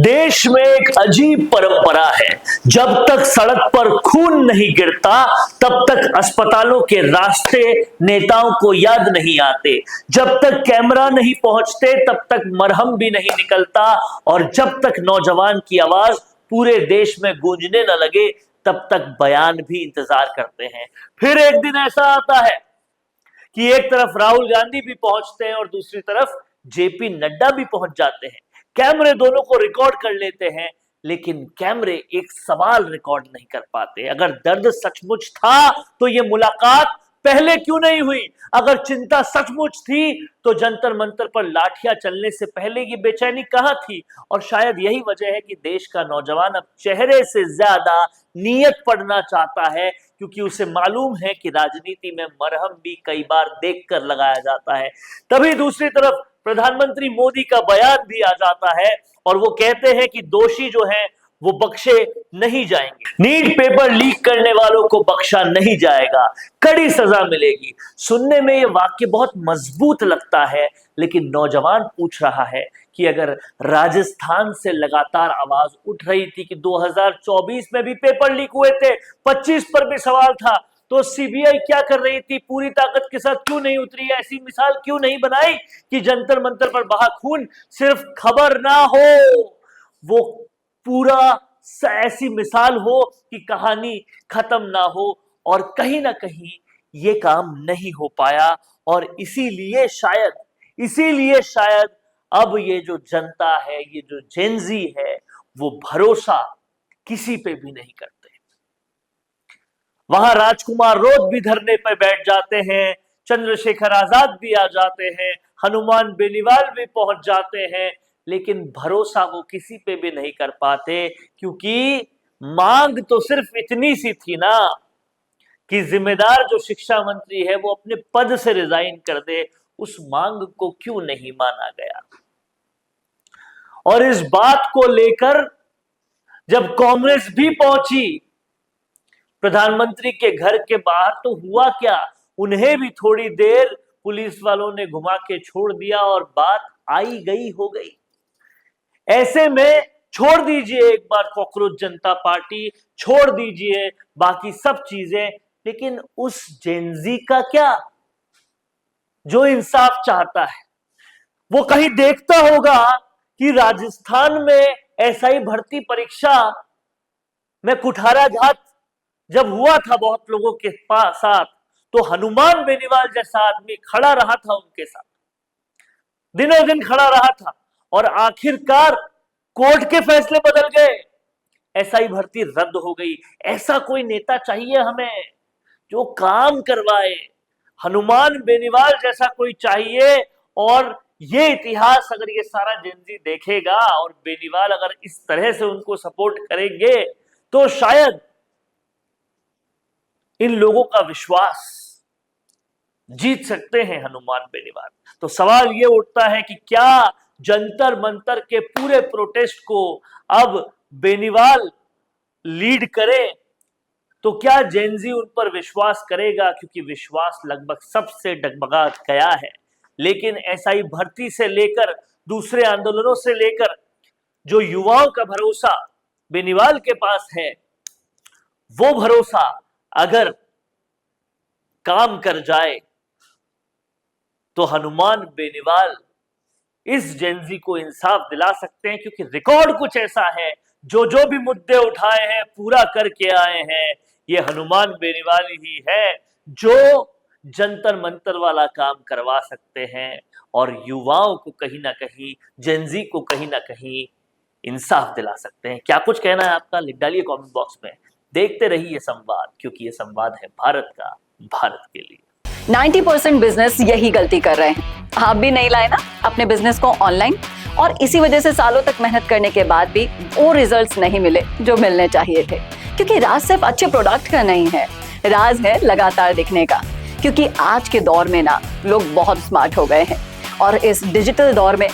देश में एक अजीब परंपरा है। जब तक सड़क पर खून नहीं गिरता तब तक अस्पतालों के रास्ते नेताओं को याद नहीं आते। जब तक कैमरा नहीं पहुंचते तब तक मरहम भी नहीं निकलता, और जब तक नौजवान की आवाज पूरे देश में गूंजने न लगे तब तक बयान भी इंतजार करते हैं। फिर एक दिन ऐसा आता है कि एक तरफ राहुल गांधी भी पहुंचते हैं और दूसरी तरफ जेपी नड्डा भी पहुंच जाते हैं। कैमरे दोनों को रिकॉर्ड कर लेते हैं, लेकिन कैमरे एक सवाल रिकॉर्ड नहीं कर पाते। अगर दर्द सचमुच था तो ये मुलाकात पहले क्यों नहीं हुई? अगर चिंता सचमुच थी तो जंतर मंतर पर लाठियां चलने से पहले ये बेचैनी कहां थी? और शायद यही वजह है कि देश का नौजवान अब चेहरे से ज्यादा नीयत पढ़ना चाहता है, क्योंकि उसे मालूम है कि राजनीति में मरहम भी कई बार देखकर लगाया जाता है। तभी दूसरी तरफ प्रधानमंत्री मोदी का बयान भी आ जाता है और वो कहते हैं कि दोषी जो हैं वो बख्शे नहीं जाएंगे। नीट पेपर लीक करने वालों को बख्शा नहीं जाएगा, कड़ी सजा मिलेगी। सुनने में ये वाक्य बहुत मजबूत लगता है, लेकिन नौजवान पूछ रहा है कि अगर राजस्थान से लगातार आवाज उठ रही थी कि 2024 में भी पेपर लीक हुए थे, 25 पर भी सवाल था, तो सीबीआई क्या कर रही थी? पूरी ताकत के साथ क्यों नहीं उतरी? ऐसी मिसाल क्यों नहीं बनाई कि जंतर मंतर पर बहा खून सिर्फ खबर ना हो, वो पूरा ऐसी मिसाल हो कि कहानी खत्म ना हो। और कहीं ना कहीं ये काम नहीं हो पाया, और इसीलिए शायद अब ये जो जनता है, ये जो जेनजी है, वो भरोसा किसी पे भी नहीं करते। वहां राजकुमार रोध भी धरने पर बैठ जाते हैं, चंद्रशेखर आजाद भी आ जाते हैं, हनुमान बेनीवाल भी पहुंच जाते हैं, लेकिन भरोसा वो किसी पे भी नहीं कर पाते, क्योंकि मांग तो सिर्फ इतनी सी थी ना कि जिम्मेदार जो शिक्षा मंत्री है वो अपने पद से रिजाइन कर दे। उस मांग को क्यों नहीं माना गया? और इस बात को लेकर जब कांग्रेस भी पहुंची प्रधानमंत्री के घर के बाहर, तो हुआ क्या? उन्हें भी थोड़ी देर पुलिस वालों ने घुमा के छोड़ दिया और बात आई गई हो गई। ऐसे में छोड़ दीजिए एक बार कॉकरोच जनता पार्टी, छोड़ दीजिए बाकी सब चीजें, लेकिन उस जेनजी का क्या जो इंसाफ चाहता है? वो कहीं देखता होगा कि राजस्थान में एसआई भर्ती परीक्षा में कुठाराघात जब हुआ था बहुत लोगों के साथ, तो हनुमान बेनीवाल जैसा आदमी खड़ा रहा था उनके साथ, दिनों दिन खड़ा रहा था, और आखिरकार कोर्ट के फैसले बदल गए, एसआई भर्ती रद्द हो गई। ऐसा कोई नेता चाहिए हमें जो काम करवाए, हनुमान बेनीवाल जैसा कोई चाहिए। और ये इतिहास अगर ये सारा जेनजी देखेगा और बेनीवाल अगर इस तरह से उनको सपोर्ट करेंगे तो शायद इन लोगों का विश्वास जीत सकते हैं हनुमान बेनीवाल। तो सवाल ये उठता है कि क्या जंतर मंतर के पूरे प्रोटेस्ट को अब बेनीवाल लीड करे, तो क्या जेनजी उन पर विश्वास करेगा? क्योंकि विश्वास लगभग सबसे डगमगा गया है। लेकिन एसआई भर्ती से लेकर दूसरे आंदोलनों से लेकर जो युवाओं का भरोसा बेनीवाल के पास है, वो भरोसा अगर काम कर जाए तो हनुमान बेनीवाल इस जेनजी को इंसाफ दिला सकते हैं, क्योंकि रिकॉर्ड कुछ ऐसा है, जो भी मुद्दे उठाए हैं पूरा करके आए हैं। ये हनुमान बेनीवाल ही है जो जंतर मंतर वाला काम करवा सकते हैं और युवाओं को कहीं ना कहीं, जेनजी को कहीं ना कहीं इंसाफ दिला सकते हैं। क्या कुछ कहना है आपका? लिख डालिए कमेंट बॉक्स में। देखते रहिए संवाद, क्योंकि ये संवाद है भारत का, भारत के लिए। 90% बिजनेस यही गलती कर रहे हैं। आप भी नहीं लाए ना अपने बिजनेस को ऑनलाइन, और इसी वजह से सालों तक मेहनत करने के बाद भी वो रिजल्ट्स नहीं मिले जो मिलने चाहिए थे। क्योंकि राज सिर्फ अच्छे प्रोडक्ट का नहीं है, राज है लगातार दिखने का। क्योंकि आज के दौर में ना लोग बहुत स्मार्ट हो गए हैं, और इस डिजिटल दौर में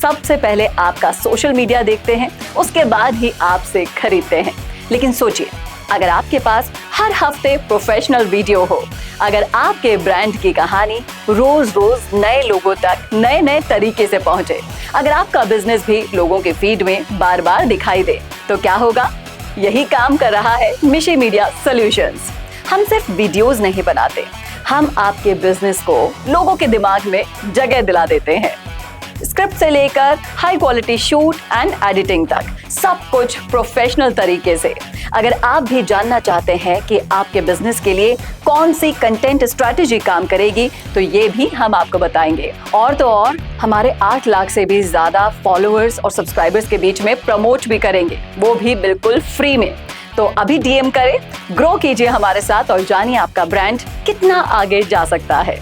सबसे पहले आपका सोशल मीडिया देखते हैं, उसके बाद ही आपसे खरीदते हैं। लेकिन सोचिए, अगर आपके पास हर हफ्ते प्रोफेशनल वीडियो हो, अगर आपके ब्रांड की कहानी रोज रोज नए लोगों तक नए नए तरीके से पहुंचे, अगर आपका बिजनेस भी लोगों के फीड में बार बार दिखाई दे, तो क्या होगा? यही काम कर रहा है मिशी मीडिया सॉल्यूशंस। हम सिर्फ वीडियोस नहीं बनाते, हम आपके बिजनेस को लोगों के दिमाग में जगह दिला देते हैं। स्क्रिप्ट से लेकर high quality shoot and editing तक सब कुछ प्रोफेशनल तरीके से। अगर आप भी जानना चाहते हैं कि आपके बिजनेस के लिए कौन सी कंटेंट स्ट्रैटेजी काम करेगी, तो ये भी हम आपको बताएंगे। और तो और हमारे 8 लाख से भी ज्यादा फॉलोअर्स और सब्सक्राइबर्स के बीच में प्रमोट भी करेंगे, वो भी बिल्कुल फ्री में। तो अभी डीएम करें, ग्रो कीजिए हमारे साथ और जानिए आपका ब्रांड कितना आगे जा सकता है।